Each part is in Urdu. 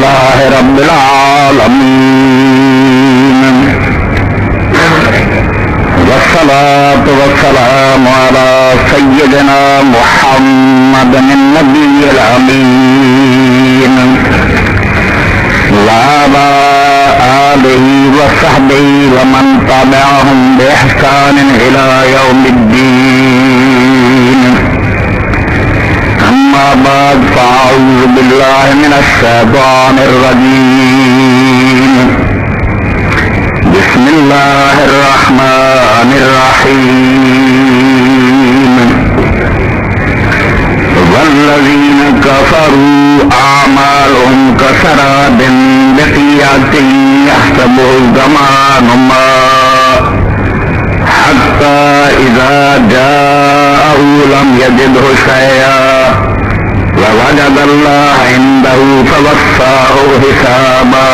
للہ رب العالمین والصلاة والسلام على سيدنا محمد النبي الأمين وعلى آله وصحبه ومن تبعهم بإحسان إلى يوم الدين أما بعد فأعوذ بالله من الشيطان الرجيم بسم الله الرحمن الرحيم والذين كفروا أعمالهم كسراب بقيعة يحسبه الظمآن ماء حتى إذا جاءه لم يجده شيئا ووجد الله عنده فوفاه حسابه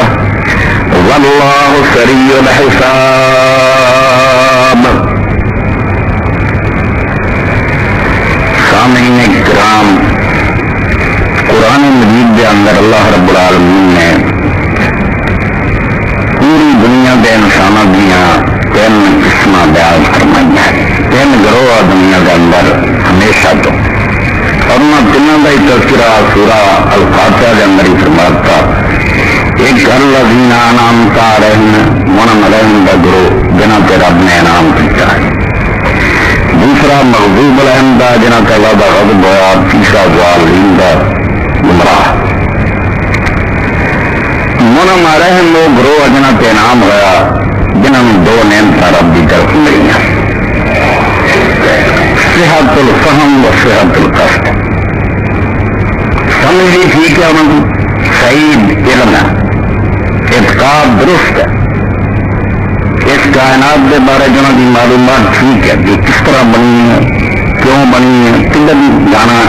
واللہ سریع الحساب. سامعین کرام، قرآن مجید کے اندر اللہ رب العالمین نے پوری دنیا کے انسانوں دیا تین قسم بیان فرمائی ہیں. تین گروہ دنیا کے اندر ہمیشہ تو، اور انہوں تینوں کا ہی تذکرہ سورہ الفاتحہ کے اندر ہی فرماتا. ایک الذین انعمت علیہم منعم دا گروہ جنہاں تے رب نے انعام کیا ہے. دوسرا مغضوب علیہم دا جنہاں تے اللہ دا غضب ہوا. تیسرا ضالین دا گمراہ. منعم علیہم وہ گروہ جنہاں تے انعام ہوا جنہاں نے دو نعمتاں رب دی طرف ملی ہیں، صحت الفہم و صحت القصد. سمجھ بھی ٹھیک ہے، انہوں نے صحیح علم ہے، اعتقاد درست ہے، اس کائنات کے بارے جنہوں کی معلومات ٹھیک ہے کہ کس طرح بنی ہے، کیوں بنی ہے، کدھر جانا،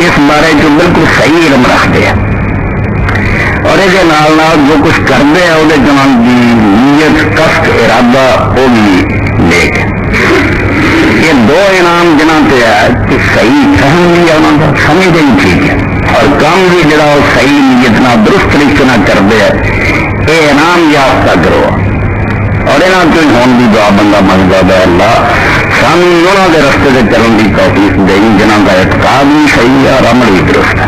اس بارے جو بالکل صحیح علم رکھتے ہیں. اور یہ جو کچھ کرتے ہیں وہ جنہوں کی نیت قصد ارادہ وہ بھی نیک ہے. یہ دو انعام جنہوں سے ہے کہ صحیح فہم بھی ہے، انہوں کا سمجھ بھی ٹھیک ہے، اور کام بھی جڑا وہ صحیح نیت نہ درست طریقے نہ کرتے ہیں. یہ انعام یافتہ کرو، اور یہاں کوئی ہون کی دعا بندہ منگتا ہے اللہ سانو انہوں کے رستے سے چلن کی توفیق دیں جنہوں کا اعتقاد بھی صحیح ہے اور عمل بھی درست ہے.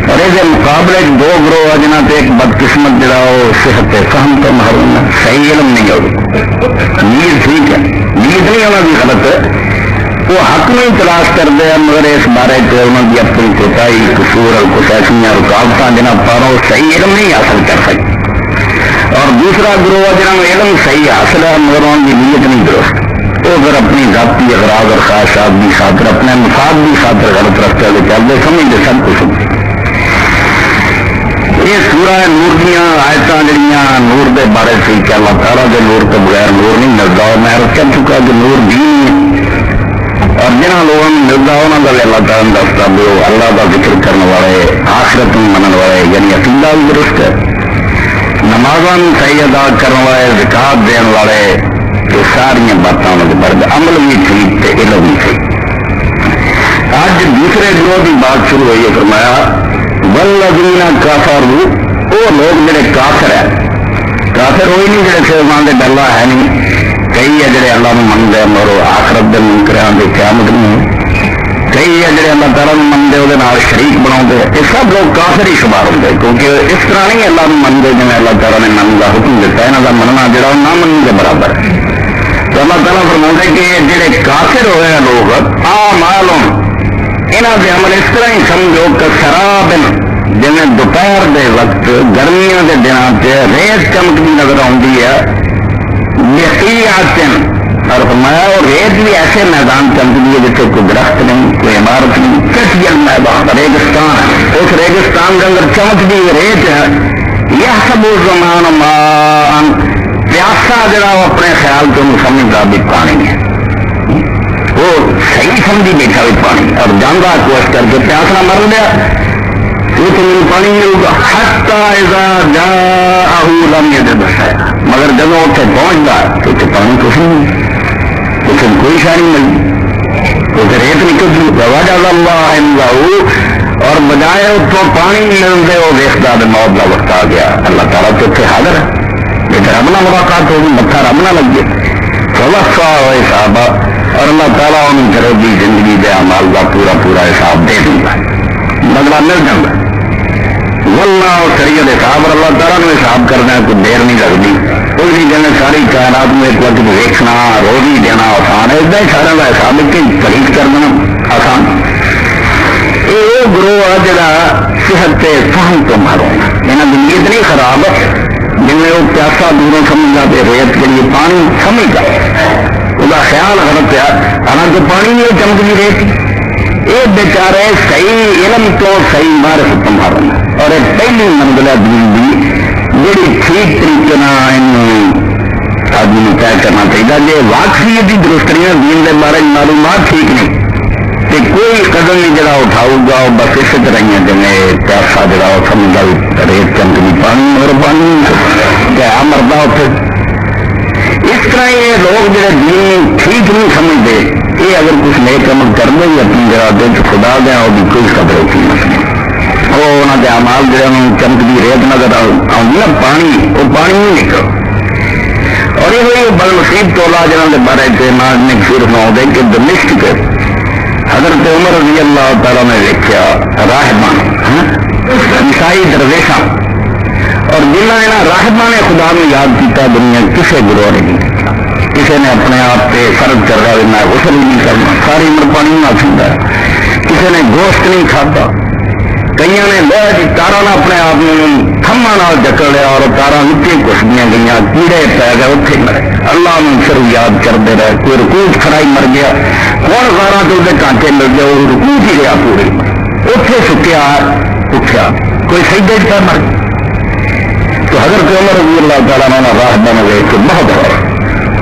اور اس مقابلے دو گروہ ہے جنہوں سے ایک بدقسمت جڑا وہ صحت فہم تو محروم ہے، صحیح علم نہیں ہوگی، نیت ٹھیک ہے، نیت نہیں انہوں کی غلط ہے، وہ حق نہیں تلاش کرتے ہیں مگر اس بارے سے انہوں کی اپنی کوتاہی قصور اور کچھ ایسا رکاوٹ جنہ پاروں صحیح علم نہیں حاصل کر سکتے. اور دوسرا گروہ جنہوں نے علم صحیح حاصل ہے مگر ان کی نیت نہیں درست، وہ پھر اپنی ذاتی اغراض اور خواہشات کی خاطر اپنے مفاد کی خاطر غلط رستے سے چلتے سمجھتے سب کچھ. یہ سورہ نور دیا آیت جہاں نور کے بارے سے کہ اللہ تعالیٰ کے نور کے بغیر نور نہیں ملتا. اور میں کہہ چکا کہ نور دین ہے، اور جنہوں لوگوں کو ملتا انہوں کا بھی اللہ تعالیٰ دستا بھی وہ اللہ کا ذکر کرنے والے، آخرت منن والے، یعنی عقیدہ بھی درست ہے، نمازوں صحیح ادا کرنے والے، زکات دین والے، تو ساری باتوں کے بارے عمل بھی ٹھیک تے علم بھی ٹھیک. آج دوسرے گروہ کی بات شروع ہوئی ہے. فرمایا والذین کفروا، وہ لوگ جڑے کافر ہیں. کافر وہی نہیں جڑے سیمان دے ڈلا ہے نہیں، کئی ہے جڑے اللہ کو منگتے ہیں مگر آخرت دے منکراں دی قیامت نہیں. کئی ہے جڑے اللہ تعالیٰ کو منگتے وہ شریک بنا، یہ سب لوگ کافر ہی شمار ہوتے، کیونکہ اس طرح نہیں اللہ کو منگتے جی اللہ تعالیٰ نے من کا حکم دیتا ہے، یہاں کا مننا جڑا نہ مننے کے برابر ہے. تو اللہ تعالیٰ فرماتا ہے کہ جڑے کافر ہوئے ہیں لوگ اعمالهم، یہاں کے عمل اس طرح ہی سمجھو کہ شراب جی دوپہر کے وقت گرمیاں کے دنوں سے ریت چمکتی نظر آتی ہے، اور فرمایا وہ ریت بھی ایسے میدان چمکتی ہے جیسے کوئی درخت نہیں، کوئی عمارت نہیں، کٹیل میدان ریگستان ہے. اس ریگستان کے اندر چمکتی ریت ہے. یہ سب زمان مان پیاسا جڑا وہ اپنے خیال کو سمجھتا بھی پانی ہے، وہ صحیح سمجھی بیٹھا بھی پانی، اور جانا کوشش کر کے پیاسا مر گیا وہ تو میرے پانی ملے گا. حتی اذا جاءہ لم یجد شیئا، مگر جب وہ اتنے پہنچتا تو اتنے پانی کچھ نہیں، اتنے کوئی شاہ نہیں ملی، تو ریت نکل گئی. ووجد اللہ عنده، اور بجائے اتوں پانی ملتے وہ ویستا موت کا وقت آ گیا. اللہ تعالیٰ تو اتنے حاضر ہے. جب رب نہ ملاقات ہوگی متھا رب نہ لگے وفا ہوئے صحابہ اور اللہ تعالیٰ ان گھروی زندگی کے اعمال کا پورا پورا حساب دے دوں گا. بدلا مل جائے واللہ شریعت حساب اور اللہ تعالیٰ نے حساب کرنا کوئی دیر نہیں لگتی. کوئی نہیں جانے ساری کائنات میں ایک وقت ویکھنا روزی دینا آسان ہے. اتنا ہی سارا کا حساب کہ پرہیز کر دینا آسان. یہ گروہ ہے جڑا صحت سے فہم تو مارو یہاں کی نیت نہیں خراب جن میں وہ پیاسا دوروں سمجھا پہ ریت کے لیے پانی سمجھتا وہ خیال غلط ہے. حالانکہ پانی نہیں چمکتی ریت یہ بیچارے صحیح علم تو صحیح معرفت تو مارو اور ایک پہلی منزل دین کی جی ٹھیک طریقے آدمی طے کرنا چاہیے. جی واقعی کی درست نہیں دین کے بارے معلومات ٹھیک نہیں کہ کوئی قدم نہیں جڑا اٹھاؤ گا وہ بس اسی طرح ہی جی پیاسا جڑا وہ سمجھا ریت چمکتی پانی اور پانی کیا مردا اتنے. اس طرح یہ لوگ جڑے دین ٹھیک نہیں سمجھتے یہ اگر کچھ نیک عمل کر دیں گے اپنی جگہ دل خدا دیں اور بھی کوئی قدر ہوتی نہیں. وہ انہوں کے امال جڑے چمکتی ریت نظر آؤں نا پانی وہ پانی نہیں نکل. اور یہ ہوئی بد نصیب ٹولا جنہوں کے بارے نے صرف نہ ہوتے کہ دمشق کے حضرت عمر رضی اللہ تعالیٰ نے دیکھا راہبان عیسائی درویشاں اور جنہوں نے راہبان نے خدا میں یاد کیا دنیا کسی گروہ نے نہیں دیکھا. کسی نے اپنے آپ پہ فرض کر رہا میں غسل نہیں کرنا ساری عمر پانی نہ پیتا. کسی نے گوشت نہیں کھاتا. کئی نے لوہے کی تارا نہ اپنے آپ تھما نال جکڑ لیا اور تارا نیچے کسدیاں گئی کیڑے پی گئے اتنے مرے. اللہ نے صرف یاد کرتے رہے. کوئی رکوع کھڑائی مر گیا ہوں بارہ تو وہ کانٹے مل گئے وہ رکوع ہی رہا پوری اتنے سکیا اٹھیا کوئی سجدے پہ مر گیا. تو حضرت عمر رضی اللہ تعالیٰ نے راہبان دیکھ کے بہت بڑا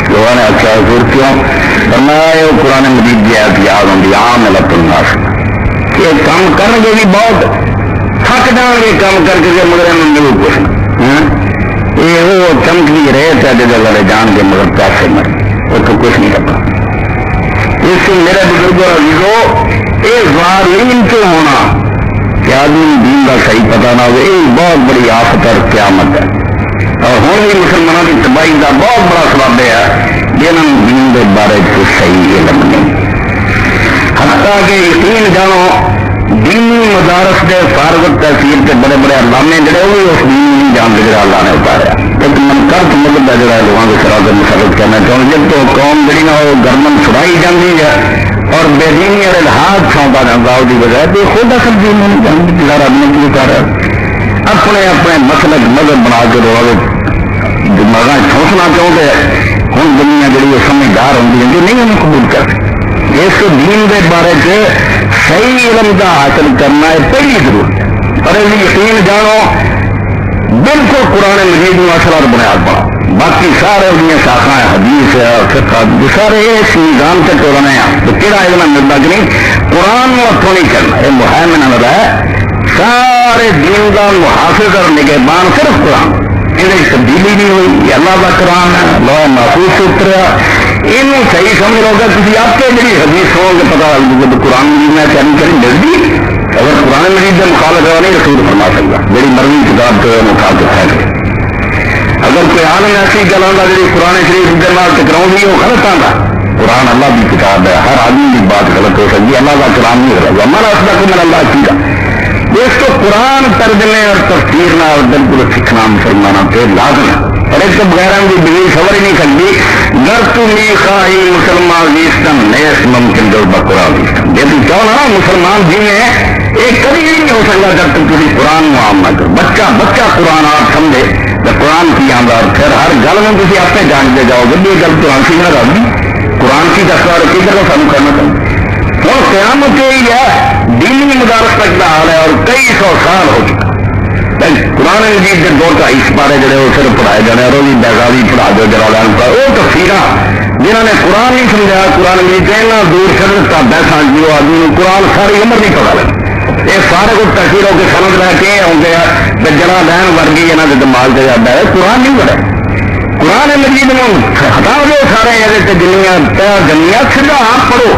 لوگوں نے آخیا حضور کیوں فرمایا وہ قرآن مجید کی آیت یاد ہوتی عام لت الناس یہ کام کریں گے بھی بہت تھک جان گے کام کر کے مگر نہیں کچھ یہ وہ چمکی ریت ہے جگہ لڑے جان کے مگر پیسے مر وہ تو کچھ نہیں کرتا. اس سے میرے بزرگوں عزیزو یہ ظالم کیوں ہونا کہ آدمی دین کا صحیح پتہ نہ ہو یہ بہت بڑی آفت اور قیامت ہے. اور ہوں بھی مسلمانوں کی تباہی کا بہت بڑا سبب ہے جنہوں دین کے بارے کچھ صحیح علم نہیں. حتیٰ کہ یقین جانو دینی مدارس کے فارغ تحصیل کے بڑے بڑے علامے جڑے وہ اس دین نہیں جانتے جڑا اللہ نے اتاریا. ایک منکرت مطلب ہے جڑا لوگوں کے سراغ مسرت کرنا چاہوں جب تو قوم جڑی نہ وہ گرمن چھڑائی جاتی ہے اور بے دینی والے لحاظ چھونپا جاتا اس کی وجہ تو خود اصل دین نہیں جانتی جڑا رب نے کی اتارا اپنے اپنے مسلک مذہب بنا کے لوگ دماغ ٹھونسنا چاہتے ہوں دنیا جڑی وہ سمجھدار ہوتی ہے جو نہیں انہیں قبول کرتے. اس دین کے بارے سے صحیح علم کا حاصل کرنا ہے پہلی ضرورت ہے. اور یہ یقین جانو بالکل قرآن مجید میں اصل اور بنیاد بنا باقی سارے ان شاخا حدیث ہے فقہ سارے اس نظام سے ٹورنے ہیں تو کہڑا علم ملتا کہ نہیں قرآن ہاتھوں نہیں کرنا یہ مہم نظر ہے سارے دین کا محافظ اور نگہبان صرف قرآن. انہیں تبدیلی نہیں ہوئی یہ اللہ کا قرآن ہے لوہے محفوظ سے اتریا. یہ صحیح سمجھ لو گا کسی آپ کے جی حدیث ہو کہ پتا لگ قرآن مجید میں چیلنج کریں جلدی اگر قرآن مجید سے مخالف ہے نہیں رسول فرما سکتا میری مرضی کتاب تو اٹھا کے پھینک. اگر کوئی عالم ایسی گل آتا جی قرآن شریف کے نال ٹکراؤں گی وہ غلط آتا. قرآن اللہ کی کتاب ہے ہر آدمی کی بات غلط ہو سکتی اللہ کا کلام نہیں ہوگا ہمارا اصل کو میں اللہ کی اس کو قرآن ترجمے اور تفسیر نہ اور بالکل سیکھنا مسلمانوں پہ لازم ہے. اور ایک تو بغیر کی بگڑی خبر ہی نہیں سکتی گر تھی خواہی مسلمان ویسٹن نیس ممکن جو بقرآن ویسٹن یہ تو چاہو نا مسلمان جی میں ایک کبھی نہیں ہو سکتا جب تک کسی قرآن معام نہ کرو. بچہ بچہ قرآن آپ سمجھے تو قرآن کی آمدار پھر ہر گل میں تھی آپ سے جانتے جاؤ گے یہ گل قرآن کی نہ رہی قرآن کی دستار کدھر کا سامنا کرنا چاہیے. اور قیامت یہی ہے دینی مدارس تک کا حال ہے اور کئی سو سال ہو چکا. قرآن مجید کے دور کا اس بارے جڑے وہ صرف پڑھائے جانے اور بھی بیگاوی پڑھا دو جلال کا وہ تفسیر جنہوں نے قرآن نہیں سمجھایا قرآن مجید کہنا دور شرط کا بیسا جو آدمی قرآن ساری عمر نہیں پڑھا لگا یہ سارے کچھ تحصیل ہو کے سمجھ رہے کہ آتے ہیں جڑا لین ورگی یہاں کے دماغ سے جاتا ہے قرآن نہیں پڑھے. قرآن مجید میں ہٹا دو سارے جنیا سیدھا آپ پڑھو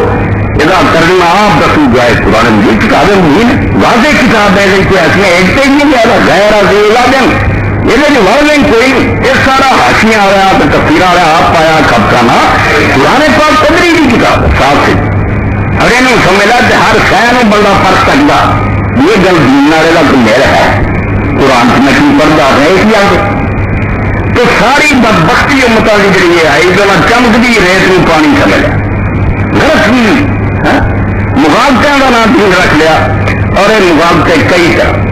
یہ ترجمہ آپ رسو جو ہے قرآن مجید کتاب مبین واضح کتاب ہے کوئی ایسے ایک ہی نہیں آ غیر عظیم یہ واضح کوئی یہ سارا حاشیہ آ رہا تو تفسیر آ رہا آپ پایا کب کا نا قرآن پاک قدری کی کتاب ہے صاف سے اور یہ سمجھا کہ ہر شہر بندہ فرق سکتا یہ گل دین والے کا کوئی میل ہے قرآن کی نقل پڑھتا ہے اس لیے تو ساری بدبختی امتوں کی جڑی ہے آئی تو چمکتی ریت میں پانی سمجھ غلط بھی مغالطوں کا نام دین رکھ لیا اور یہ مغالطے کئی طرح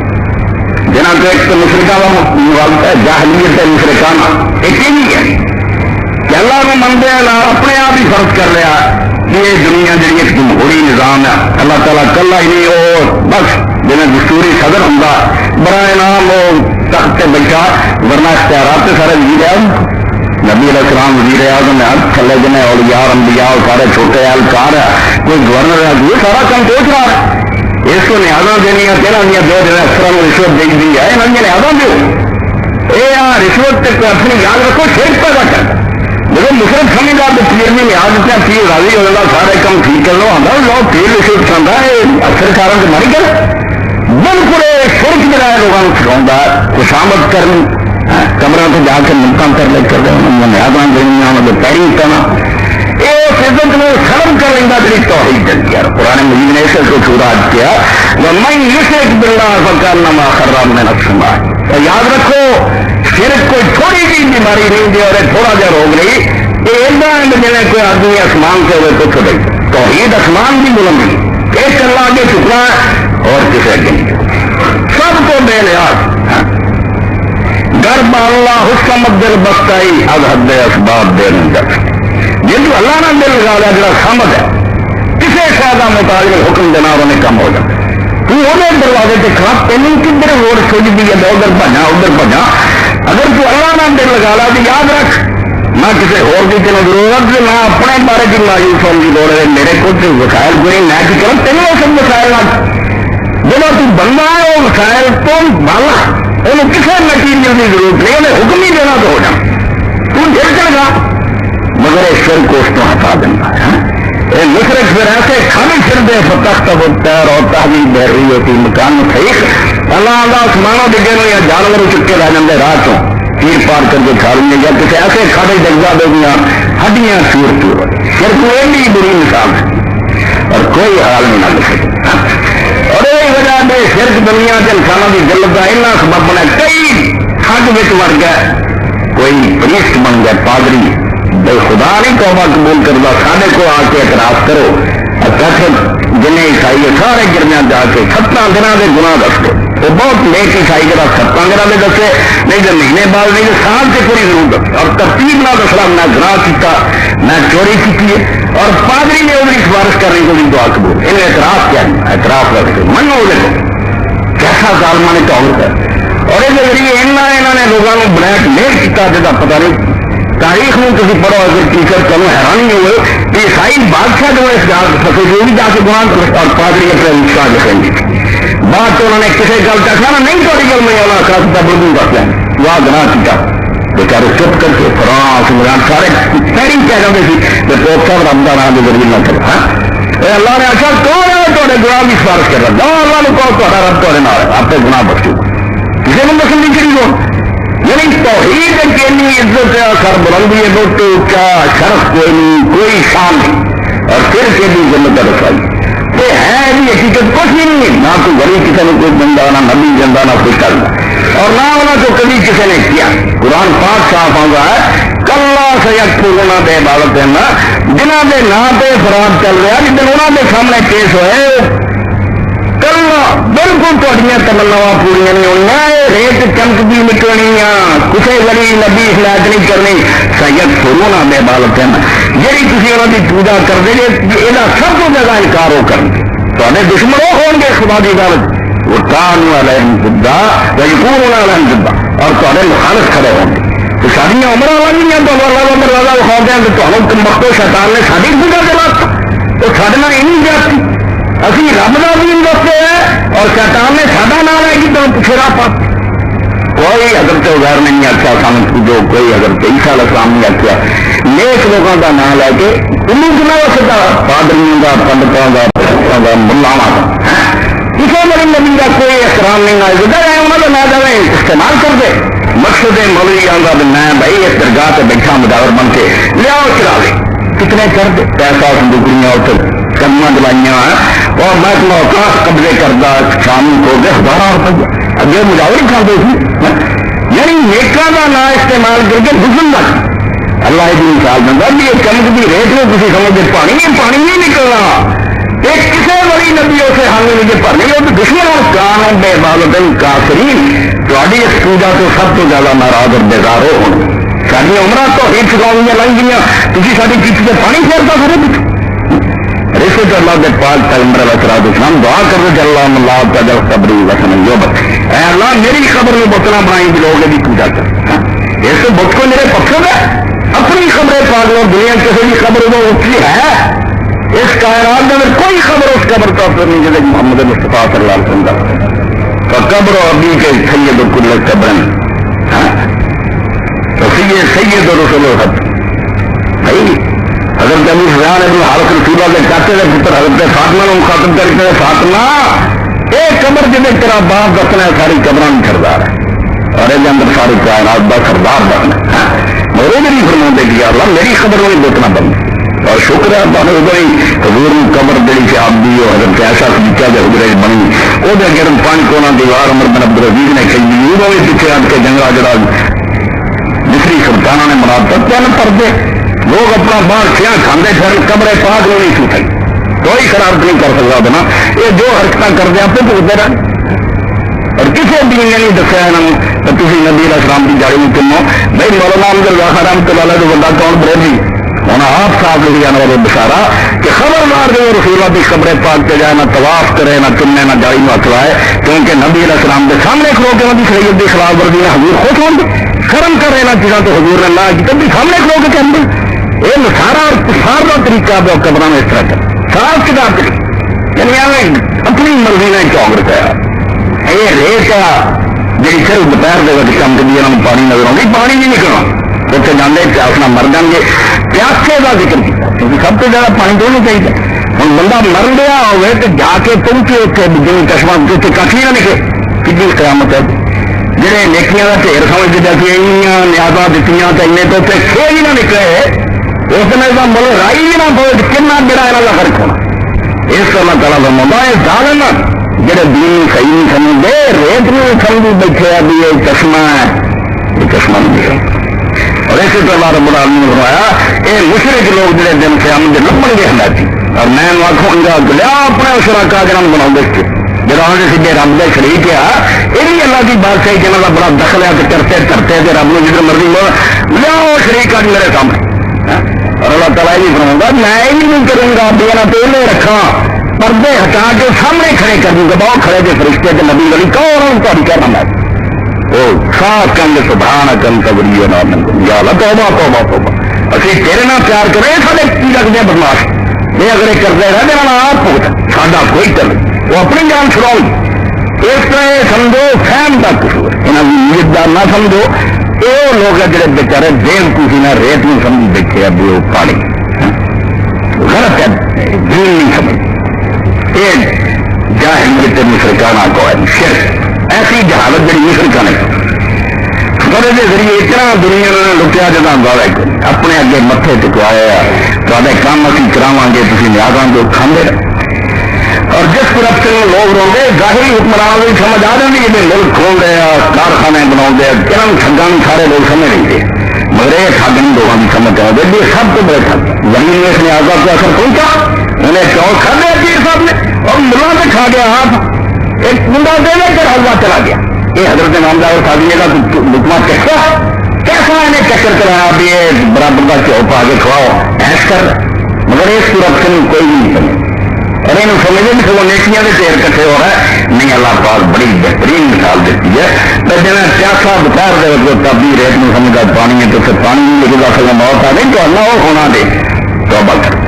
جنہ کو ایک تو مشرقہ کا مغالطہ ہے جاہلیت ہے مشرکانہ ایک ہی نہیں ہے کہ اللہ کو منتے ہیں اپنے آپ ہی فرض کر لیا یہ دنیا جڑی ایک جمہوری نظام ہے اللہ تعالیٰ کلا ہی نہیں اور بس جنہیں دستوری صدر ہوں برائے نام وہ تخت سے بیٹھا ورنہ اختیارات سے سارے وزیر اعظم نبی علیہ السلام وزیر اعظم ہے تھلے جنے اولیاء انبیاء سارے چھوٹے اہلکار ہے کوئی گورنر ہے یہ سارا کام سوچ رہا ہے اس کو نیازاں دینی تیرہ دیا دو دن افسروں رشوت دے دی ہے انہوں نے نیازاں دو یہ رشوت اپنی یاد رکھو شیخ پیدا کرتا جب مشرف سمجھا تو پیر میں نیاز دیتے ہیں پیر راضی ہو جاتا سارے کام ٹھیک کر لو آتا لو پیر رشوت کھانا ہے افسر کاروں سے ماری کر بالکل شرک جڑا لوگوں کو سکھاؤں خوشامد کرنی کمرہ تو جا کے ملکان کر لے کر دیں انہوں نے نیازاں دینی انہوں نے پیری کرنا یہ عزت میں شرم کر لینا جی توحید دل کیا قرآن مجید نے اسے کو چھوڑا کیا میں یشرک باللہ فکانما خر من السماء اور یاد رکھو شرک کوئی تھوڑی سی بیماری نہیں دی اور تھوڑا جا روگ نہیں یہ ایسا ہے جنہیں کوئی آدمی آسمان سے ہوئے کچھ دے توحید آسمان کی بلندی ایک اللہ آگے چکنا اور کسی اگے نہیں سب کو بے لحاظ گرب اللہ حکمت دل بستائی اب حد اسباب دے نہیں جا جن کو اللہ نے دل لگا لیا جڑا سمجھ ہے کسی شاید مطابق حکم دینا اور انہیں کم ہو جائے تو انہیں دروازے سے کھا تینوں کدھر روڈ سوچ دی ہے ادھر بھجا ادھر بھجا اگر تو اللہ نے دل لگا لا تو یاد رکھ نہ کسی اور کی تینوں ضرورت نہ اپنے بارے کی مایوس ہونے کی لوڑ ہے میرے کو وسائل کوئی میں کی کروں تینوں سب وسائل جب تو بندہ ہے وہ وسائل تو بالا انہوں کسی مٹیریل کی ضرورت نہیں انہیں حکم ہی دینا تو ہو جائے تو جل چل گا مگر اس شر کو اس کو ہٹا دینا ہے مشرق پھر ایسے کھانے پھر دے فتخت پیر اور تحویل بہ رہی ہوتی مکان ٹھیک اللہ اللہ آسمانوں ڈگے نو یا جانور چکے رہ جاتے رات چوں تیر پار کر کے کھا لیں یا کسی ایسے کھانے جگہ دے دیا ہڈیاں چور چور پھر کوئی بھی بری مثال ہے اور کوئی حال نہیں نہ سکے اور یہی وجہ سے شرک دنیا کے انسانوں کی جلد کا اتنا سبب بنا کئی حد وچ مر گیا کوئی پریسٹ بن گیا پادری بھائی خدا نہیں توبہ قبول کرتا سارے کو آ کے اعتراف کرو جن عیسائی سارے گرجا جا کے 17 دنوں کے گناہ دس دو وہ بہت نیک عیسائی جگہ 17 دنوں کے دسے نہیں تو مہینے بعد نہیں تو سال سے پوری ضرورت اور ترتیب نہ دسنا میں گناہ کیتا میں چوری کی ہے اور پادری نے وہ سفارش کرنے کو بھی دعا قبول انہیں اعتراف کیا اعتراف کر کے منو وہ دیکھو کیسا ظالمہ نے کام کر اور یہ ذریعے انہوں نے لوگوں کو بلیک میل کیا جگہ پتا نہیں تاریخ میں کسی پڑھو اگر ٹیچر کرو حیرانی ہوئے کہ عیسائی بادشاہ جو اس جال پھنسے جو بھی جا کے گوان اور پادری اپنے انشاء لکھیں گے بات تو انہوں نے کسی گل چکھنا نہیں تھوڑی گل میں والا خاص بردوں کرتے ہیں وہ گناہ کیا بیچارے چپ کر کے فرانس عمران سارے پہلی کہہ جاتے تھے کہ تو سب رمضان آنے ذریعے نہ کرے اللہ نے اچھا کون ہے تھوڑے گناہ کی سفارش کر رہا ہے اللہ نے کہو تھوڑا رب تھوڑے نہ آپ کے گناہ بخشو کسی نے مسلم نہیں کری ہو یعنی توحید کی عزت ہے سر بلندی ہے تو کیا شرف کوئی نہیں کوئی شان نہیں اور پھر کے بھی ذمہ رسائی یہ ہے بھی حقیقت کچھ بھی نہیں نہ کوئی غریب کسی نے کوئی بندہ نہ نبی جندا نہ کوئی کرنا اور نہ انہوں کو کبھی کسی نے کیا قرآن پاک صاف آگا ہے کلا سید پورنا دے عبادت ہے جنہ کے نام پہ فراد چل رہا جن انہوں کے سامنے کیس ہوئے کلا بالکل تھوڑیاں تمنا پوریا نہیں ہونا ریت چمکتی نکلنی کسی ولی نبی ہدایت نہیں کرنی سید پورنا دے عبادت ہے جی تھی انہوں کی پوجا کرتے یہ سب کو زیادہ انکار ہو کر تے دشمن وہ ہو گے خدا کی گل وہ کان والے جدا یقون والے جدا اور تے مخالف کھڑے ہوں گے ساریا عمر والی تو اللہ عمر والا وہ کھاتے ہیں تو تمہیں مختو شیطان نے ساری پوجا دلا تو سارے نہیں جاتی اسی رب کا دین دستے ہیں اور شیطان نے ساڈا نام ہے کہ تم پوچھے پا کوئی حضرت غیر نہیں آخیا سامنے پوجو کوئی حضرت عیسیٰ علیہ السلام نہیں آخیا نیک لوگوں کا نام لے کے نہ سکتا پادریوں کا پنڈتوں کا ملاوا کا کسی بڑی نبی کا کوئی احترام نہیں نہ انہوں کا نہ دے استعمال کر دے مقصد مولوی آگا بھی میں بھائی اس درگاہ سے بیٹھا مداور بن کے لیاؤ چلا لے کتنے کر دے پیسہ سندوکڑیاں اتنے کما دلائیاں اور میں اوقات قبضے کردہ شامل ہو گئے 1000 روپیہ اگے مجاور کر دے سی یعنی نیکاں کا نام استعمال کر کے حسن کا اللہ کی مثال دینا بھی یہ چمک کی ریت میں کسی سمجھے پانی نہیں نکلنا ایک کسی بڑی نبی اسے حامی مجھے پڑھنی وہ تو دشمن کان بے عبادت کافرین تھوڑی اس پوجا تو سب تو زیادہ ناراض اور بیزار ہو ساری عمرہ تو ہی چکاؤں لنگ گیا تھی ساری کسی سے پانی پھیرتا سارے کچھ رشتے تو اللہ کے پاک پیغمبر علیہ الصلوۃ والسلام دعا کر دو اللہ اللہ تجل قبری وسن یوبت اے اللہ میری قبر میں بتنا بنائی لوگ کی پوجا کر اس بت کو میرے پسند ہے اپنی خبریں پا لو دنیا کسی بھی خبر وہ اٹھتی ہے اس کائنات میں کوئی خبر اس قبر کا اثر نہیں جیسے محمد مصطفیٰ صلی اللہ علیہ وسلم تو قبر و ابھی کے سید کل قبرن تو سید رسول الحق بھائی حضرت ابو سفیان ابن حارث رسولہ کے چاچے کے پتر حضرت فاطمہ نے مخاطب کر کے فاطمہ ایک قبر جنہیں تیرا باپ دسنا ہے ساری قبران سردار ہے اور یہ اندر ساری کائنات کا سردار دسنا میرے میری فرما دے گی اللہ میری خبر میں بوتنا بند اور شکر ہے بہت بڑی حضور قبر دلی سے آپ دی حضرت ایسا سلیچا کے حضرت بنی وہ گرم 5 کونا دیوار عمر بن عبد العزیز نے کہی وہ بھی پیچھے ہٹ کے جنگلا جڑا مصری سلطانہ نے مراد تک تین پردے لوگ اپنا باہر کیا کھاندے پھر قبر پاک میں نہیں چھوٹائی کوئی شرارت نہیں کر سکتا بنا یہ جو حرکت کرتے آپ تو بھگتے رہے اور کسی دین نے نہیں دسیا انہوں تو تھی نبی علیہ السلام کی جاڑی میں کنو بھائی مولانا احمد اللہ رحمۃ اللہ علیہ بندہ کون بریلی انہوں آپ صاحب لیا نہ بشارا کہ خبردار جو رسول اللہ کی خبریں پاک کے جائے نہ طواف کرے نہ چننے نہ جاڑی میں ہاتھ لائے کیونکہ نبی علیہ السلام کے سامنے کھلو کے نبی شریعت کی خلاف ورزی ہے حضور خود ہوں شرم کر رہے نا چیزاں تو حضور نے نہ کی کبھی سامنے کھلو کے کہتے یہ سارا کفار کا طریقہ ہے قبروں میں اس طرح کا صاف کتاب یعنی اپنی مرضی نے چونک رکھا یہ ریت جی صرف دوپہر کے وقت چمکتی ہے پانی نظر آؤں پانی نہیں نکلنا اتنے جانے پیاسنا مر جان گے پیاسے کا ذکر کیا کیونکہ سب سے زیادہ پانی تو نہیں چاہیے ہوں بندہ مر گیا ہوئے تو جا کے پہنچے اتنے جی چشمہ اتنے کچھ نہ نکلے کتنی قیامت ہے جہے نیکیاں کا ڈھیر سمجھ جاتی نیازاں دیتی تو اے تو اتنے کھے ہی نہ نکلے اس نے مل رائی بھی نہ پوے کنا بڑا یہاں کا فرق ہونا اس اللہ تعالیٰ کا مولا یہ ظالم جہاں دین صحیح نہیں سمجھتے ریت میں سمجھ بیٹھے ابھی یہ چشمہ ہے یہ چشمہ نہیں ہے اور ایسے تو اللہ رب العالمین نے فرمایا یہ مشرک لوگ جڑے دن سے ہم لبن گے ہماری اور میں آخوں گا لیا اپنے شراکا جنم بنا دیکھتے جب سیدھے رب کے شریک ہے یہ بھی اللہ کی بات ہے کہ انہوں کا بڑا دخل ہے کہ کرتے کرتے رب نے جدھر مرضی لیا وہ شریک آج میرے سامنے اور اللہ تعالیٰ یہ فرماؤں گا میں یہ نہیں کروں گا بھی یہاں پہلے رکھا پردے ہٹا کے سامنے کھڑے کر دوں گا بہت کھڑے کے فرشتے کے نبی علی کون تاری کہنا میں وہ خاص کہیں گے سبحان کن قبری یا اللہ توبہ توبہ توبہ اسی تیرے نہ پیار کرے سارے کی لگتے ہیں بدماش یہ اگر یہ کرتے رہے میرا آپ بھگت ساڈا کوئی چل وہ اپنی جان چھڑاؤ اس طرح سمجھو فہم کا قصور یہاں امید دار نہ سمجھو یہ لوگ ہے جڑے بےچارے دین کسی نہ ریت نہیں سمجھ بیٹھے ابھی وہ پانی غلط ہے دین نہیں سمجھ یہ جاہل مشرکانہ کو ہے شرک ایسی جہالت جڑی مشرکہ نہیں سورے کے ذریعے اتنا دنیا نے لٹیا جانا دعوی اپنے اگے متے ٹکوایا تے کام اسی کراواں گے تھی نیازاں جو کھانے اور جس کرپشن میں لوگ روندے ظاہری حکمران بھی سمجھ آ جاتی ہے ملک کھول رہے ہیں کارخانے بنا کنن ٹھگان سارے لوگ سمجھ نہیں تھے مگر یہ ٹھگن لوگوں کی سمجھ آتے یہ سب تو بڑے ٹھگ زمین میں اس نیازوں کو اثر پہنچا انہیں چوک کھا دیا پیر صاحب نے اور ملا سے کھا گیا ہاتھ ایک کنڈا دے دے کر حلوہ چلا گیا یہ حضرت نامدار صاحب کا لکما چکا کیسا انہیں چکر چلایا اب یہ برابر کا چوپ آگے کھواؤ ایس کر مگر اس کرپشن کوئی نہیں سمجھ اور یہ سمجھے بھی سب نیکیاں کے ٹیر کٹھے ہو رہا ہے نہیں اللہ پاک بڑی بہترین مثال دیتی ہے تو جب پیاسا بخار دے وہ تبھی ریت میں سمجھا پانی ہے تو پھر پانی نہیں لگے گا موت آ نہیں تو اللہ وہ ہونا دے توبہ کر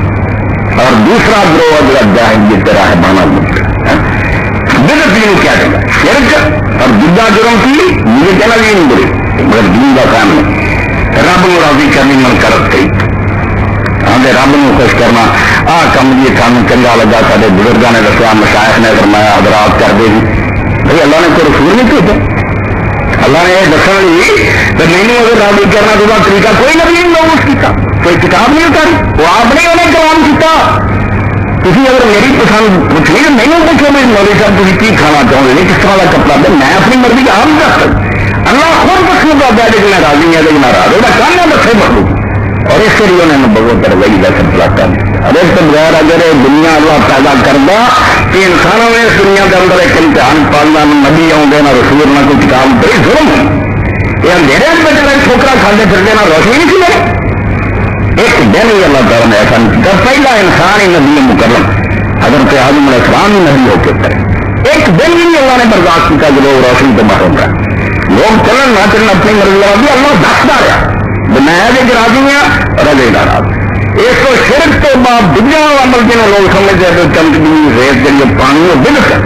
اور دوسرا گروہ جو جاہل یہ تیرا ہے بانا بدت دین کیا کرتا ہے شرک اور دوسرا جرم کی مجھے کہنا بھی نہیں بولے مگر دین کا کام نہیں رب راضی کرنی من کرت گئی آدھے رب نو خوش کرنا آ کم جی سانو چنگا لگا سارے بزرگوں نے دسیا مشائخ نے فرمایا حضرات کر دے گی بھائی اللہ نے کوئی رسول نہیں بھیجا اللہ نے یہ دسن لی کہ مینو اگر راضی کرنا تو طریقہ کوئی نبی نہیں لوگ کیا کوئی کتاب نہیں اتاری وہ آپ نے انہیں کلام کیا تھی اگر میری پسند پوچھنی تو نہیں پوچھو میری مولوی صاحب تھی کی کھانا چاہتے ہیں کس طرح کا کپڑا دے میں اپنی مرضی کا آپ دس سکتا اللہ خود دسوں گا لیکن میں راضی ہے لیکن ناراض ہوگا کام دسے بڑھو اور اس کے لیے انہوں نے بہت روی کا سلسلہ کر اور اس کے بغیر اگر دنیا اللہ پیدا کرتا کہ انسانوں نے اس دنیا کے اندر ایک امتحان پالنا نبی آؤں نہ رسول نہ کوئی کتاب بڑی ظلم ہے یہ اندھیرے میں جب ٹھوکرا کھانے پھرتے نہ روشنی نہیں سی ایک دن ہی اللہ تعالیٰ نے ایسا نہیں کیا پہلا انسان ہی نبی مکرم حضرت آدم علیہ السلام ہی نہیں ہو کے کرے ایک دن ہی اللہ نے برداشت کیا کہ لوگ روشنی تو محروم رہے لوگ چلن نہ چلن اپنی مرضی لگا اللہ دستا رہا میں راضی ہوں رضے ناراض اس کو شرک تو بعد دنیا عمل جنہیں لوگ سمجھتے ہیں چمکدی ریت کے لیے پانی میں بالکل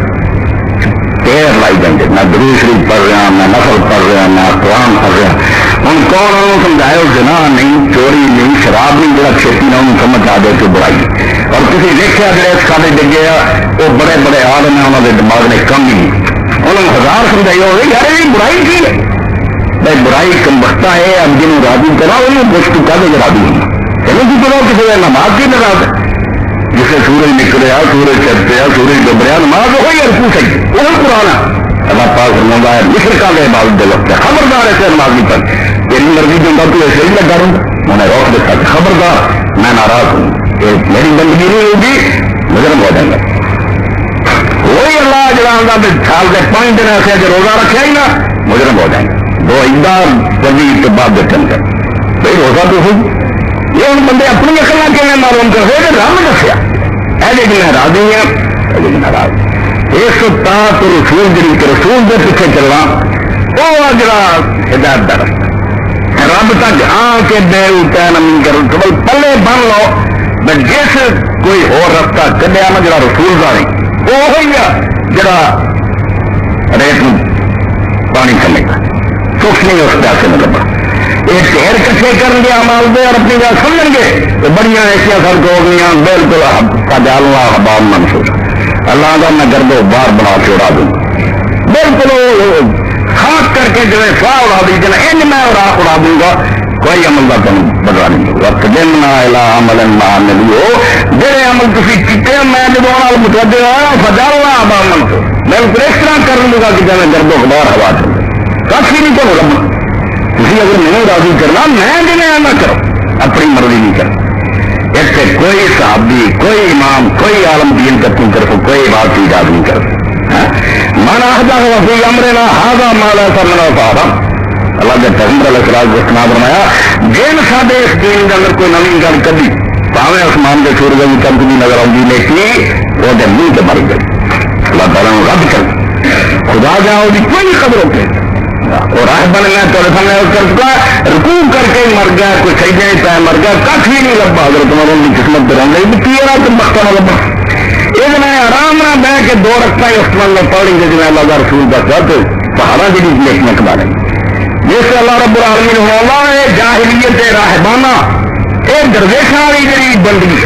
پیر لائی جائیں گے نہ درود شریف پڑھ رہا نہ نفل پڑھ رہا نہ قرآن پڑھ رہا ہوں کون انہوں سمجھایا جنا نہیں چوری نہیں شراب نہیں جڑا کھیتی نہ انہوں سمجھ آ دے کہ برائی اور کسی دیکھا جڑے اس کھانے ڈگے وہ بڑے بڑے آدم ہیں انہوں نے دماغ نے کم ہی انہوں نے ہزار سمجھائی ہوگی یار یہ برائی کی ہے بھائی برائی کم بختا ہے اب جنہوں راضی کرا انہوں پوچھ تو کہتے راضی ہونا چلو جی چلو کسی نے نماز کی ناراض جسے سورج نکلیا سورج چڑھتے سورج ڈبریا نماز وہی ارکو صحیح وہی قرآن اللہ پاک فرماتا ہے مشرقہ کے عبادت دے وقت خبردار ایسے نماز نہیں پڑھ تیری مرضی جو ہوگا تو ایسے ہی لگا رہوں گا انہیں روک دیتا کہ خبردار میں ناراض ہوں کہ میری بندگی نہیں ہوگی مجرم ہو جائیں گا وہی اللہ جڑا آتا سال کے 5 دن ایسے جو روزہ رکھا ہی نا مجرم ہو جائیں گے دو عیدہ بندی کے بعد دیکھیں گے بھائی روزہ تو ہو یہ ان بندے اپنی اکلا کیوں معلوم کرتے ہیں رب دسیا ایسے کہ میں راضی ہوں لیکن ناراض اس طاعت رسول جی کے رسول کے پیچھے چلنا وہ جڑا ہدایت دا رستہ رب تک آ کے بے اتنا نہیں کرو پلے بن لو جس کوئی اور رستہ کڈیا نا جڑا رسول کا نہیں وہ جڑا ریت پانی چلے گا سکھ نہیں اس پیسے میں لبا یہ ڈھیر کٹھے کریں گے عمل دے اور اپنی گل سمجھیں گے تو بڑی ایسا سڑک ہو گئی بالکل جالوا حباب منصور اللہ کا میں گردو بار بنا کے اڑا دوں بالکل خاک کر کے جو سواہ اڑا دی جنا ان میں اڑا دوں گا کوئی عمل کا تم بدلا نہیں ہوگا دن نہ عمل ملی ہو جہے عمل تھی کیتے میں جب متوجہ ہوا فجالوا حباب منصور میں اس طرح کر لوں گا کہ جب گردو غبار ہوا چل کافی نہیں تو رب تھی اگر میں راضی کرنا میں جنہیں نہ کرو اپنی مرضی نہیں کرو اس سے کوئی صحابی کوئی امام کوئی عالم دین کا تم کرو کوئی بات کی ایجاد نہیں کرو مانا ہدا وفی امرنا ہاضا مالا سرنا صحابہ اللہ کے پیغمبر علیہ الصلوۃ والسلام فرمایا جن ساڈے اس دین کے اندر کوئی نئی گل کدی پاویں آسمان کے سورج کی چمکدی نظر آؤں لیکن وہ منہ سے مر گئی اللہ تعالیٰ نے رد کر خدا جاؤ دی کوئی قدر ہوتے اور راہ بن گیا تو رکوع کر کے مر گیا کوئی سجدے نہیں پایا مر گیا کھ بھی نہیں لبا اگر تمہارے ان کی قسمت پہ رہے کی تم بختہ نہ لبا یہ میں آرام نہ بہ کے 2 رکھتا ہے اس میں پڑھیں گے جنہیں اللہ کا رسول کا خط پہاڑا جی دیکھنے کے بارے جس سے اللہ رب العالمین ہونا ہے جاہلیت راہبانہ ایک درویشاں والی جی بندگی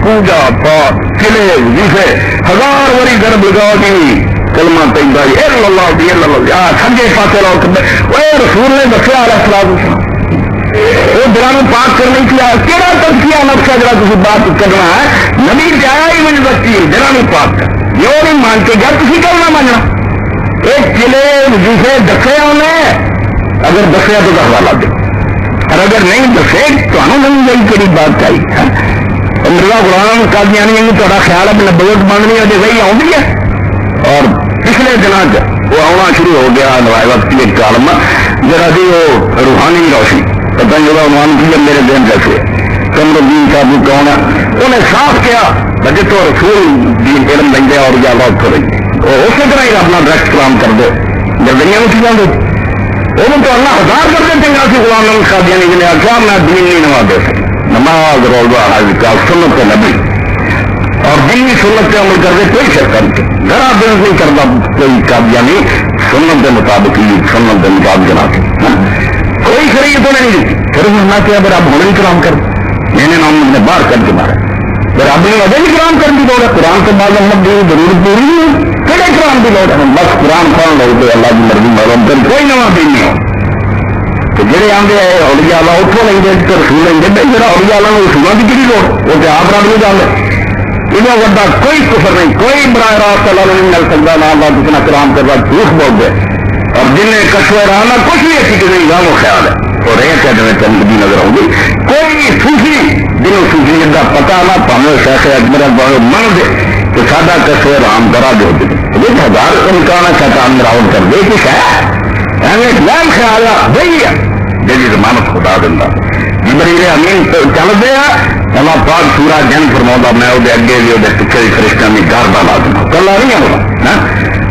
پوجا پاٹ قلعے وظیفے 1000 وری گرب لگا دی کلمہ طیبہ اللہ دی اللہ سنجے پاسے لو وہ رسول نے دسیا علیہ السلام وہ دلانوں پاک کرنے کی کہڑا تذکیہ نقشہ جڑا تھی بات کرنا ہے نبی جایا ہی مجھے بچی دلانوں پاک کر جو نہیں مان کے گیا تھی کرنا ماننا ایک قلعے وظیفے دسے انہیں اگر دسیا تو حوالہ دے اور اگر نہیں دسے تو نہیں گئی کہڑی بات چاہیے مرزا غلام قادیانی تھوڑا خیال ہے نبوت بننی ہے وہی آؤں ہے اور پچھلے دنوں وہ آنا شروع ہو گیا نوائے وقت کی ایک عالم جرا دی وہ روحانی روشنی پتہ نہیں ہوگا عنوان کی میرے دین جیسے کمر الدین صاحب کون ہے انہیں صاف کیا بجے تو رسول دین علم لیں گے اور یا بات کریں گے وہ اسی طرح ہی اپنا ڈائریکٹ کلام کر دے جلدیاں اٹھ جاؤں وہ تو اللہ ہزار کر دے چنگا سی غلام نمک قادیانی نے آخیا میں دین نہیں نماز دے سکتا نماز روزہ حج کا سنت نبی اور دینی سنت پہ عمل کرتے کوئی شک کرتے ذرا دل نہیں کرتا کوئی قادیانی سنت کے مطابق ہی سنت کے مطابق جناتے کوئی شریعت تو نہیں دیتی پھر نہ کیا پھر آپ ہونے کلام کر محمد نے باہر کر کے مارا. رب نے وجہ بھی قرآن کرنے کی لوڑ ہے. قرآن کے بعد محمد کی ضرورت پوری نہیں ہے. کہڑے قرآن کی لوڑ ہے؟ بس قرآن پڑھ لو تو اللہ کی مرضی معلوم کر کوئی نواں دین نہیں ہو. تو جہے آتے ہیں اولیاء اللہ اتوں لیں گے تو رسول لیں گے. بھائی جہاں اولیاء اللہ رسولوں کی کہڑی لوڑ؟ وہ تو آپ رب نہیں جانتے. یہ وڈا کوئی کفر نہیں, کوئی براہ راست اللہ نہیں مل سکتا. نہ اللہ جتنا قرآن کر رہا جھوٹ بول دے. اور جن نے کشور رہنا کچھ بھی اچھی کہ نہیں وہ خیال ہے. اور یہ کہتے چمکتی نظر آؤں گی. کوئی صوفی جنہوں صوفی کا پتا نہ پاوے شیخ اکبر من دے تو ساڈا کشور رام کرا دے. یہ ہزار امکان ہے شیطان مراؤن کر دے کچھ ہے ایویں خیال وہی ہے جی ضمانت خدا دینا. جبریل امین چل دیا اللہ پاک سورا جن فرما میں وہ اگے بھی وہ پیچھے بھی فرشتوں کی گاردا لا دینا کلا نہیں ہوگا.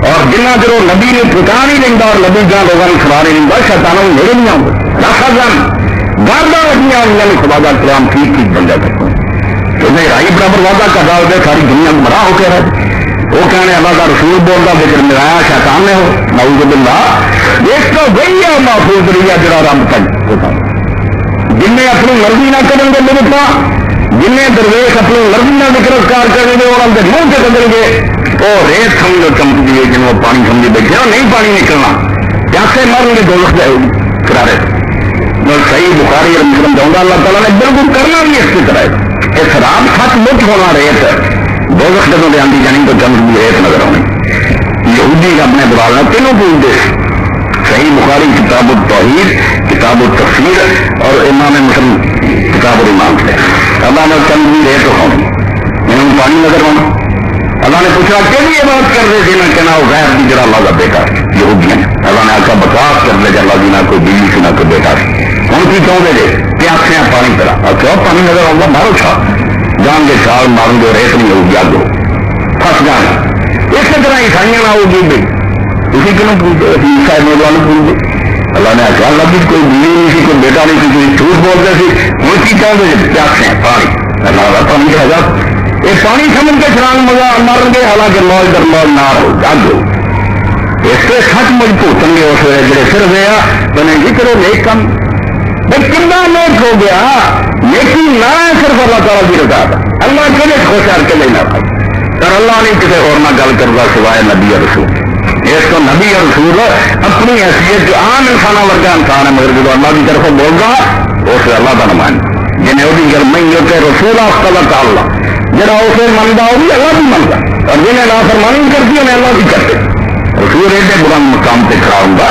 اور جنہ چر وہ نبی نے ٹھکا نہیں لینا اور نبی جہاں لوگوں نے سوا نہیں لینا شیطانوں کو میرے نہیں آؤں گا. رکھا جان گاردا لگیاں ہوئی خدا کا کلام ٹھیک ٹھیک بن جاتا ہے. تو میں رائی برابر وعدہ کر رہا ہوتا ساری دنیا کو بڑا ہو کے رہے. وہ کہنے اللہ کا رسول بولتا فکر ملایا شیطان نے ہو نعوذ باللہ. ایک تو وہی ہے محفوظ رہی ہے جڑا رب تک ہوتا جن نے اپنی مرضی نہ کریں گے میرے پا جن نے درویش اپنی مرضی نہ گرفتار کریں گے اور اندر منہ سے بدل گے وہ ریت سمجھو چمکتی ہے جن وہ پانی سمجھے بیٹھے اور نہیں پانی نکلنا پیاسے مریں گے دولت جائے گی کرارے. صحیح بخاری اور مسلم جاؤں گا اللہ تعالیٰ نے بالکل کرنا بھی اس کی طرح اس رات سچ مچ ہونا ریت دولت جب لے آتی جانی تو چمکتی ریت نظر آنی. یہودی اپنے بلالنا تینوں پوچھتے صحیح بخاری کتاب التوحید کتاب التفسیر اور امام مسلم کتاب الایمان سے اللہ نے چمکتی ریت ہونی انہوں پانی نظر آنا. اللہ نے پوچھا کہ یہ بات کر رہے تھے نہ کہنا وہ غیر بھی جڑا اللہ کا بیٹا یہودیاں. اللہ نے آخر بکواس کر دے اللہ کی نہ کوئی بیوی سے نہ کوئی بیٹا ہوں کی کہوں دے پیاسے پانی کرا اور کیوں پانی نظر آؤں گا مارو چھا جان گے چھال ماروں گے ریت نہیں ہوگی آگے پھنس جانا. اسی طرح عیسائیاں نہ ہوگی بھی اسی کیوں پوچھتے عیسائی نوجوان پوچھتے. اللہ نے آخر اللہ کی کوئی بیوی نہیں سی کوئی بیٹا نہیں سی کوئی جھوٹ بولتے سی ہوں کی کہوں دے پیاسے پانی اللہ کا پانی رہے گا. یہ پانی سمجھ کے چھلانگ مزہ مارن گے حالانکہ موج در موج نہ ہو جگ ہو. اس سے سچ مجھ پوچھیں گے اس ویلے جڑے سر گیا بنے جی کرو نیک کم بھائی کنا نیک ہو گیا. نیکی نہ صرف اللہ تعالیٰ کی رضا تھا. اللہ کے لیے خوش کر کے لینا تھا اور اللہ نہیں کسی اور نہ گل کرتا سوائے نبی اور رسول. اس کو نبی اور رسول اپنی حیثیت جو عام انسانوں ورگا انسان ہے مگر جب اللہ کی طرف بول رہا اس سے اللہ کا نمائندہ جنہیں وہ گل میں کہ رسول اللہ تعالیٰ جڑا اسے منتا وہ بھی اللہ بھی منتا اور جنہیں نافرمانی کرتی انہیں اللہ بھی کرتے. رسول ایڈے بلند مقام پہ کھڑا ہوں گا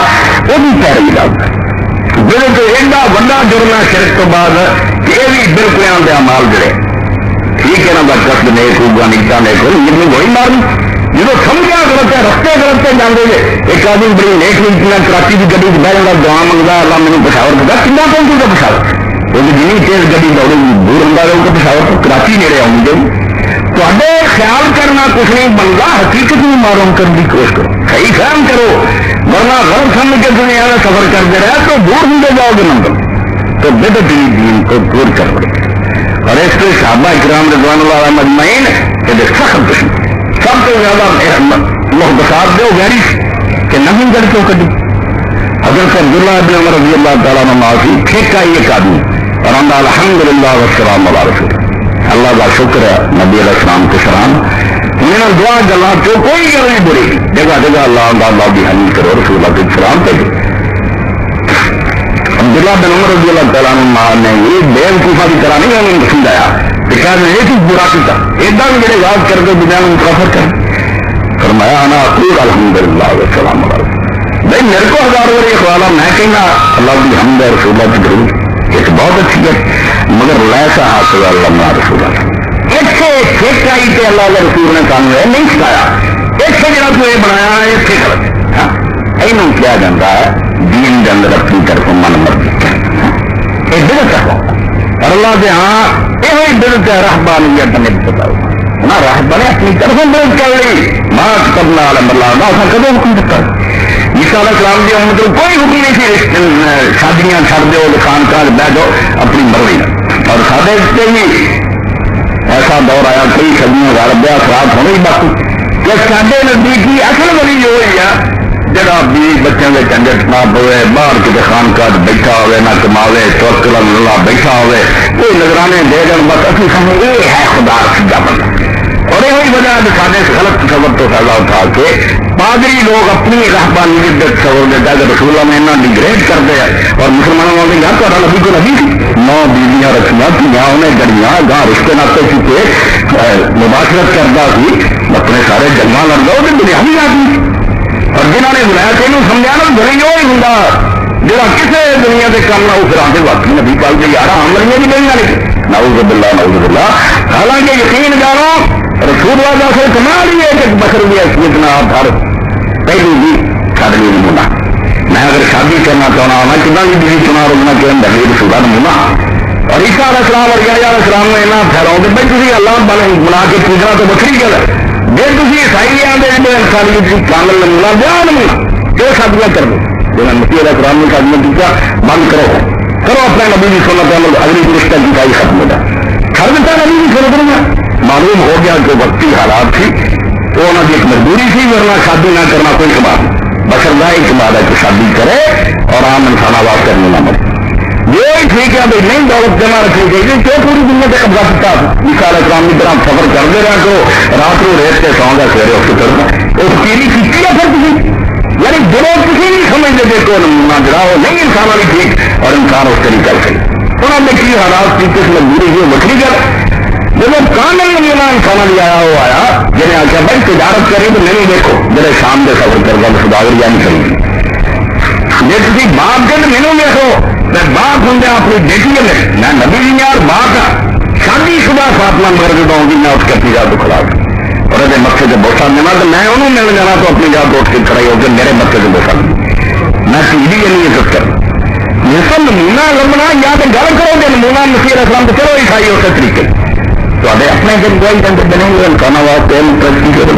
وہ بھی پیروی ڈالتا ہے. بالکل ایڈا بڑا جرم ہے شرک تو بعد کہ یہ بھی بالکل آدھے امال جڑے ٹھیک ہے نا قصد نیک ہوگا نیتا نیک ہو جن وہی مارنی جب سمجھا غلط ہے رستے غلط سے جانے گے. ایک آدمی بڑی نیک نہیں کراچی کی گڈی بہ جاتا دعا منگتا اللہ مجھے پشاور پتا کن پہنچے گا پشاور کیونکہ جنی تیز گڈی دوڑے دور ہوں رہے گا پشاور تو کراچی نیڑے آؤں گے. تے خیال کرنا کچھ نہیں بنتا حقیقت میں معلوم کرنے کی کوشش کرو صحیح فہم کرو ورنہ غلط سمجھ کے دنیا میں سفر کرتے رہے تو دور ہوتے جاؤ گے نمبر تو بدعت دین کو دور کر پڑے. اور اس کے صحابہ کرام رضوان اللہ مجمعین یہ سخت دشمن سب سے زیادہ محبسات دو گہری کہ نہیں کر کیوں کٹی. حضرت عبداللہ بن عمر رضی اللہ تعالیٰ نے معافی پھینکا ایک آدمی اور ہم الحمدللہ والسلام علی رسول اللہ کا شکر ہے نبی علیہ السلام کے سلام انہوں نے دعا گلا جو کوئی گل نہیں بری جگہ جگہ اللہ کی حمید کرو رسول اللہ کے سلام پہ. عبداللہ بن عمر رضی اللہ تعالیٰ نے یہ بے وقوفہ کی طرح نہیں انہوں نے سمجھایا کہ کیا میں یہ چیز برا کیا ایڈا بھی میرے یاد کر کے دنیا میں متاثر کر فرمایا انا اقول الحمدللہ والسلام علی رسول بھائی میرے کو ہزار بار یہ خیال میں کہنا اللہ کی حمد ہے رسول اللہ کی ضرور ایک بہت اچھی ہے مگر لیسا حاصل اللہ رسول اللہ اس سے ٹھیک آئی کہ اللہ علیہ رسول نے کام نہیں سکھایا اس سے جڑا تو یہ بنایا ہے اس سے غلط ہے. یہ کیا جاتا ہے دین کے اندر اپنی طرف من مرضی یہ بدعت ہے اور اللہ سے ہاں یہ بدعت ہے رہبانیت نے بتاؤ نہ رہبر نے اپنی طرف بدعت کر لی مات کرنا عالم اللہ کا اسا کدو حکم دیتا عیسیٰ علیہ السلام کی امت کو کوئی حکم نہیں سی شادیاں چھڑ دو خان کار بہ جاؤ اپنی مرضی اور سارے بھی ایسا دور آیا کئی صدیوں کا ربیا خراب ہونے ہی باقی کہ سارے نزدیک ہی اصل والی جو ہوئی ہے جڑا بیوی بچوں کے جھنجٹ نہ پوے، باہر کسی خانقاہ بیٹھا ہوئے نہ کماوے، توکل اللہ بیٹھا ہوئے، کوئی نگرانے دے دن بس اسی سمجھ یہ ہے خدا سجا بندہ. اور یہی وجہ ہے سارے غلط تصور تو فائدہ اٹھا کے پادری لوگ اپنی رہبانیت کے تصور دیتا ہے کہ رسول اللہ میں ڈیگریڈ کرتے ہیں اور مسلمانوں میں یار تو نبی کو نبی تھی 9 بیویاں رکھیاں تھیاں انہیں گڑیاں گاہ رشتے ناطے چکے مباشرت کرتا سی اپنے سارے جنگاں لڑتا وہ بنیادی آدمی اور جنہوں نے بلایا کہ انہوں سمجھا نا بڑی وہ ہی ہوں جہاں کسی دنیا کے کام نہ پھر آتے واقعی نبی پال کے یار آمدنیاں بھی نہیں لکھ نعوذ باللہ نعوذ باللہ. حالانکہ یقین جانو رسول اللہ سے کمال ہی ہے کہ بکر بھی حیثیت نہ ہر پہلی بھی سارے لیے نمونہ. میں اگر شادی کرنا چاہنا میں کتنا بھی بیوی چنا روکنا کہ میرے رسول کا نمونہ. اور عیسیٰ علیہ السلام اور یحییٰ علیہ السلام نے اتنا پھیلاؤ کہ بھائی تھی اللہ بنا کے پوچھنا تو بکری گل ہے. جی تھی عیسائی آتے انسانیت کی کامل نمونہ دیا نمونہ جو شادیاں کر دو جنہیں مسیح علیہ السلام نے شادیاں کیا بند کرو اپنے نبی کی سنت عمل اگلی رشتہ کی کائی ختم ہو جائے. ہر بچہ نبی کی سنت میں معلوم ہو گیا کہ وقتی حالات تھی تو انہوں کی ایک مجبوری تھی ورنہ شادی نہ کرنا کوئی کمال نہیں. بشردہ ایک کمال ہے کہ شادی کرے اور عام انسان آواز کرنے نہ مرے. یہ ٹھیک ہے بھائی نہیں دولت جمع رکھنی چاہیے کیوں پوری دنیا سے قبضہ سکتا عیسیٰ علیہ السلام کی طرح سفر کرتے رہا کرو رات کو ریت کے سو گا سویرے اٹھ کے کرنا اس کی کھیتی ہے پھر کسی یعنی جو کسی نہیں سمجھتے تھے کہ نمونہ جڑا وہ نہیں انسان والی ٹھیک اور انسان اس سے نہیں کر سکے. انہوں نے کی حالات کی کس مجبوری کی وکری کر جب کامل نمونہ انسان لے آیا وہ آیا جنہیں آخیا بھائی تجارت کریں تو نہیں دیکھو جڑے شام کے سفر کر گا سداگر یا نہیں کریں جی تھی باپ کے تو مینو دیکھو میں باپ ہوں اپنی بیٹی میں نبی جی یار باپ ہاں شادی شدہ فاطمہ مر کے دوں گی میں اٹھ کے اپنی جات کو کھڑا اور یہ مکے سے بوسا دینا تو میں انہوں مل جانا تو اپنی جات اٹھ کے کھڑائی ہو کے میرے مکے سے بوسا دوں میں سیدھی یہ نہیں عزت کرنا. یہ سب نمونہ لبنا یا تو گل کرو گے نمونہ مسیح علیہ السلام تو چلو عیسائی اسی طریقے تو اپنے دن کوئی بنے ہوئے انسانوں واسطے ترقی کرو.